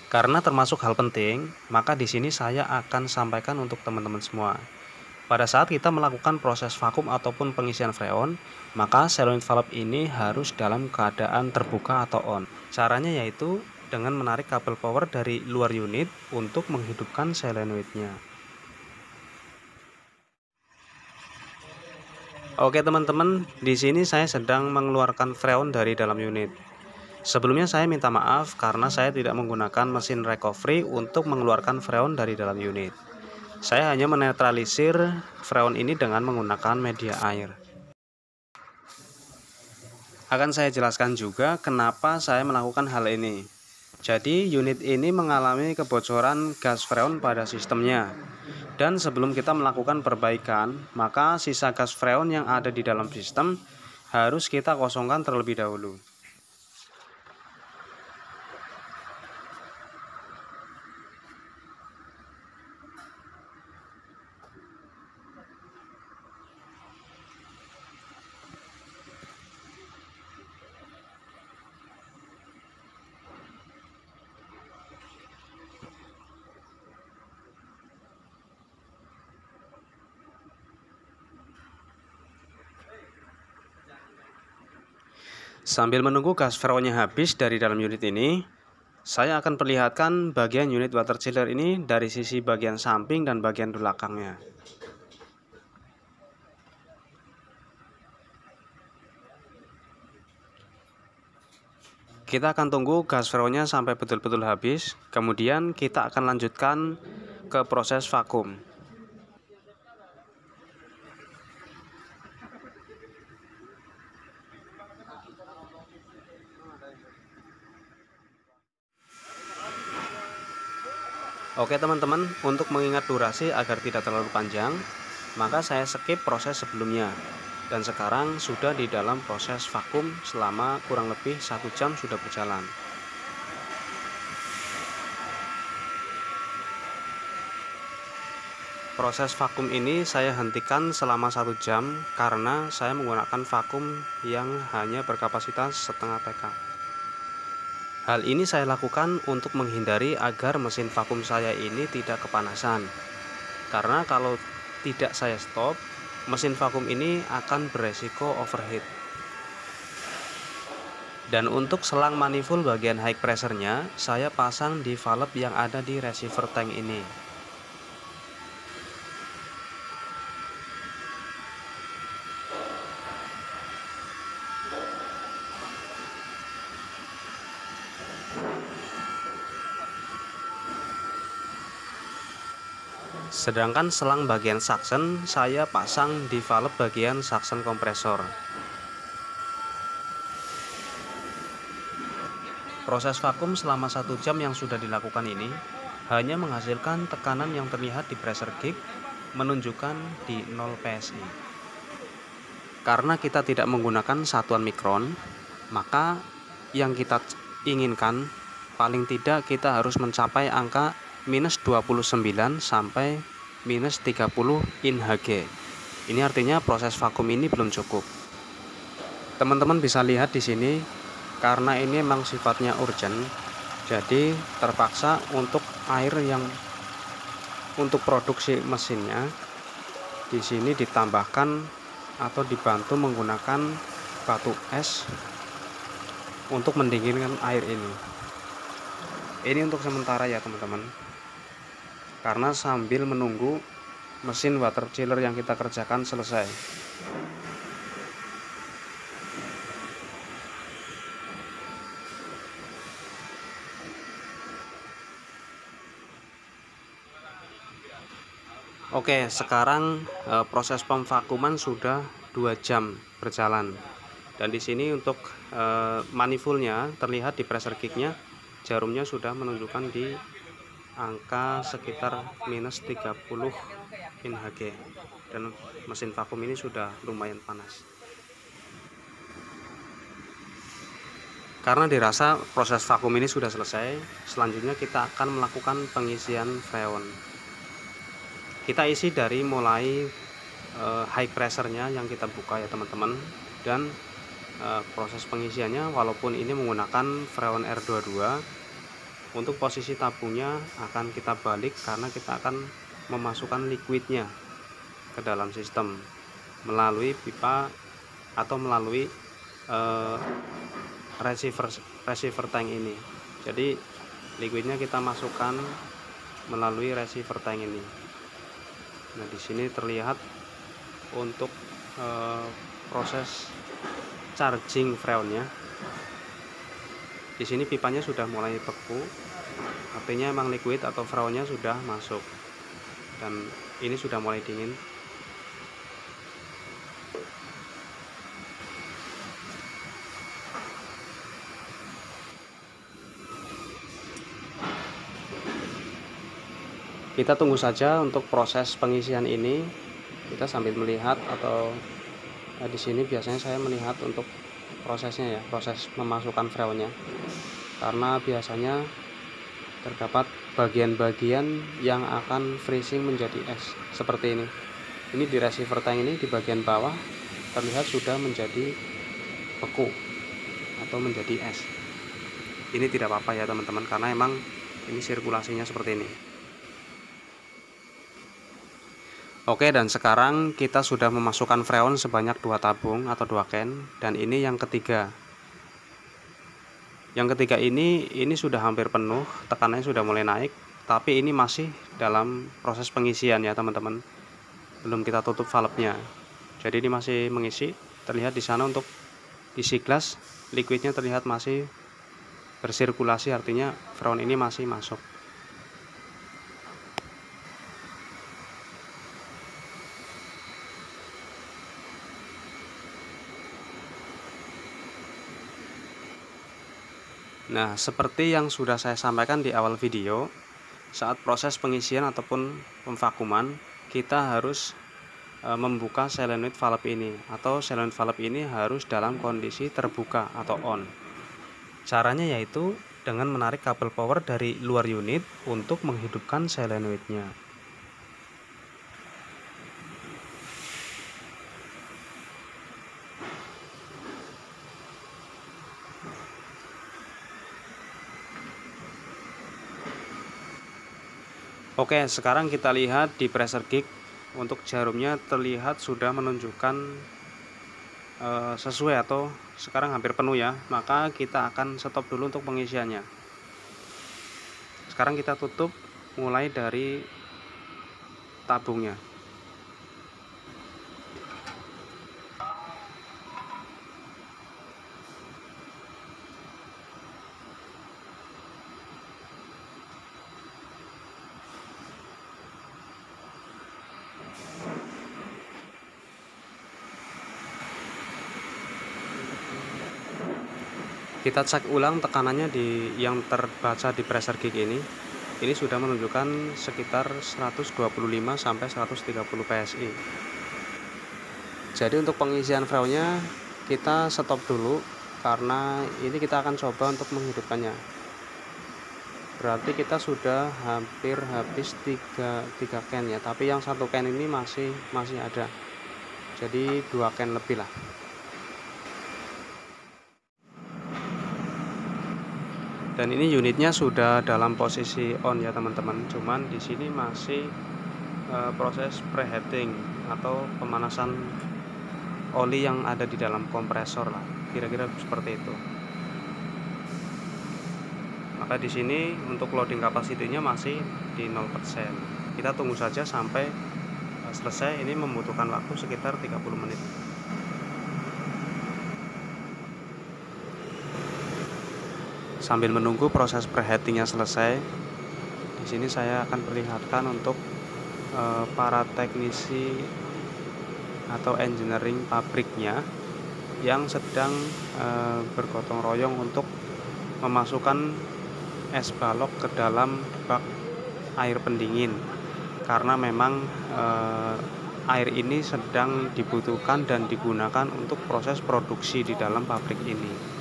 Karena termasuk hal penting, maka di sini saya akan sampaikan untuk teman-teman semua. Pada saat kita melakukan proses vakum ataupun pengisian freon, maka solenoid valve ini harus dalam keadaan terbuka atau on. Caranya yaitu dengan menarik kabel power dari luar unit untuk menghidupkan solenoidnya. Oke teman-teman, di sini saya sedang mengeluarkan freon dari dalam unit. Sebelumnya saya minta maaf karena saya tidak menggunakan mesin recovery untuk mengeluarkan freon dari dalam unit. Saya hanya menetralisir freon ini dengan menggunakan media air. Akan saya jelaskan juga kenapa saya melakukan hal ini. Jadi unit ini mengalami kebocoran gas freon pada sistemnya. Dan sebelum kita melakukan perbaikan, maka sisa gas freon yang ada di dalam sistem harus kita kosongkan terlebih dahulu. Sambil menunggu gas freonnya habis dari dalam unit ini, saya akan perlihatkan bagian unit water chiller ini dari sisi bagian samping dan bagian belakangnya. Kita akan tunggu gas freonnya sampai betul-betul habis, kemudian kita akan lanjutkan ke proses vakum. Oke teman-teman, untuk mengingat durasi agar tidak terlalu panjang, maka saya skip proses sebelumnya. Dan sekarang sudah di dalam proses vakum selama kurang lebih 1 jam sudah berjalan. Proses vakum ini saya hentikan selama 1 jam karena saya menggunakan vakum yang hanya berkapasitas setengah PK. Hal ini saya lakukan untuk menghindari agar mesin vakum saya ini tidak kepanasan. Karena kalau tidak saya stop, mesin vakum ini akan beresiko overheat. Dan untuk selang manifold bagian high pressure-nya, saya pasang di valve yang ada di receiver tank ini. Sedangkan selang bagian suction saya pasang di valve bagian suction kompresor. Proses vakum selama 1 jam yang sudah dilakukan ini hanya menghasilkan tekanan yang terlihat di pressure gauge menunjukkan di 0 PSI. Karena kita tidak menggunakan satuan mikron, maka yang kita inginkan paling tidak kita harus mencapai angka minus 29 sampai minus 30 in Hg. Ini artinya proses vakum ini belum cukup. Teman-teman bisa lihat di sini, karena ini memang sifatnya urgent, jadi terpaksa untuk air yang untuk produksi mesinnya di sini ditambahkan atau dibantu menggunakan batu es untuk mendinginkan air ini. Ini untuk sementara ya teman-teman, karena sambil menunggu mesin water chiller yang kita kerjakan selesai. Oke, sekarang proses pemvakuman sudah 2 jam berjalan. Dan di sini untuk manifoldnya terlihat di pressure gauge-nya, jarumnya sudah menunjukkan di angka sekitar minus 30 in Hg. Dan mesin vakum ini sudah lumayan panas. Karena dirasa proses vakum ini sudah selesai, selanjutnya kita akan melakukan pengisian freon. Kita isi dari mulai high pressure-nya yang kita buka ya teman-teman, dan proses pengisiannya walaupun ini menggunakan freon R22, Untuk posisi tabungnya akan kita balik karena kita akan memasukkan liquidnya ke dalam sistem melalui pipa atau melalui receiver tank ini. Jadi liquidnya kita masukkan melalui receiver tank ini. Nah, di sini terlihat untuk proses charging freonnya. Di sini pipanya sudah mulai beku, artinya emang liquid atau freonnya sudah masuk, dan ini sudah mulai dingin. Kita tunggu saja untuk proses pengisian ini. Kita sambil melihat, atau di sini biasanya saya melihat untuk prosesnya ya, proses memasukkan freonnya, karena biasanya terdapat bagian-bagian yang akan freezing menjadi es seperti ini. Ini di receiver tank ini di bagian bawah terlihat sudah menjadi beku atau menjadi es. Ini tidak apa-apa ya teman-teman, karena emang ini sirkulasinya seperti ini. Oke, dan sekarang kita sudah memasukkan freon sebanyak 2 tabung atau 2 can, dan ini yang ketiga. Yang ketiga ini sudah hampir penuh, tekanannya sudah mulai naik, tapi ini masih dalam proses pengisian ya teman-teman. Belum kita tutup valve-nya. Jadi ini masih mengisi. Terlihat di sana untuk isi gelas, liquidnya terlihat masih bersirkulasi, artinya freon ini masih masuk. Nah, seperti yang sudah saya sampaikan di awal video, saat proses pengisian ataupun pemvakuman, kita harus membuka solenoid valve ini, atau solenoid valve ini harus dalam kondisi terbuka atau on. Caranya yaitu dengan menarik kabel power dari luar unit untuk menghidupkan solenoidnya. Oke, sekarang kita lihat di pressure gauge. Untuk jarumnya terlihat sudah menunjukkan sesuai atau sekarang hampir penuh ya. Maka kita akan stop dulu untuk pengisiannya. Sekarang kita tutup mulai dari tabungnya. Kita cek ulang tekanannya yang terbaca di pressure gauge ini. Ini sudah menunjukkan sekitar 125 sampai 130 PSI. Jadi untuk pengisian freonnya kita stop dulu, karena ini kita akan coba untuk menghidupkannya. Berarti kita sudah hampir habis 3 can ya, tapi yang 1 can ini masih ada. Jadi 2 can lebih lah. Dan ini unitnya sudah dalam posisi on ya teman-teman. Cuman di sini masih proses preheating atau pemanasan oli yang ada di dalam kompresor lah. Kira-kira seperti itu. Maka di sini untuk loading kapasitinya masih di 0%. Kita tunggu saja sampai selesai. Ini membutuhkan waktu sekitar 30 menit. Sambil menunggu proses preheatingnya selesai, di sini saya akan perlihatkan untuk para teknisi atau engineering pabriknya yang sedang bergotong royong untuk memasukkan es balok ke dalam bak air pendingin, karena memang air ini sedang dibutuhkan dan digunakan untuk proses produksi di dalam pabrik ini.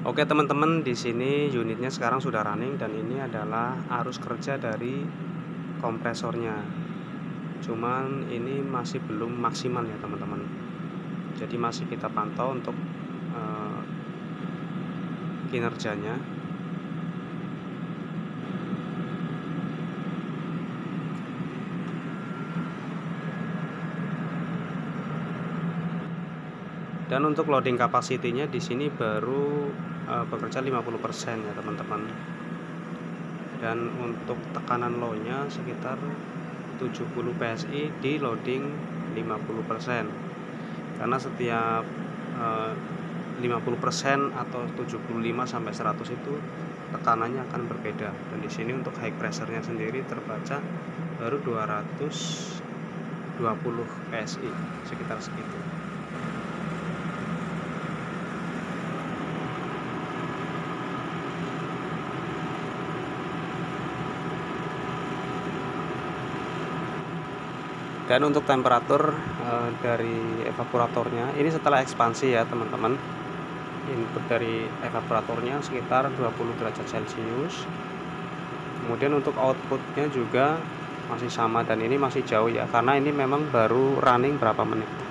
Oke teman-teman, di sini unitnya sekarang sudah running dan ini adalah arus kerja dari kompresornya. Cuman ini masih belum maksimal ya teman-teman. Jadi masih kita pantau untuk kinerjanya. Dan untuk loading capacity-nya di sini baru bekerja 50% ya teman-teman. Dan untuk tekanan low-nya sekitar 70 PSI di loading 50%. Karena setiap 50% atau 75 sampai 100 itu tekanannya akan berbeda. Dan di sini untuk high pressure-nya sendiri terbaca baru 220 PSI, sekitar segitu. Dan untuk temperatur dari evaporatornya ini setelah ekspansi ya teman-teman, input dari evaporatornya sekitar 20 derajat Celcius. Kemudian untuk outputnya juga masih sama dan ini masih jauh ya, karena ini memang baru running berapa menit.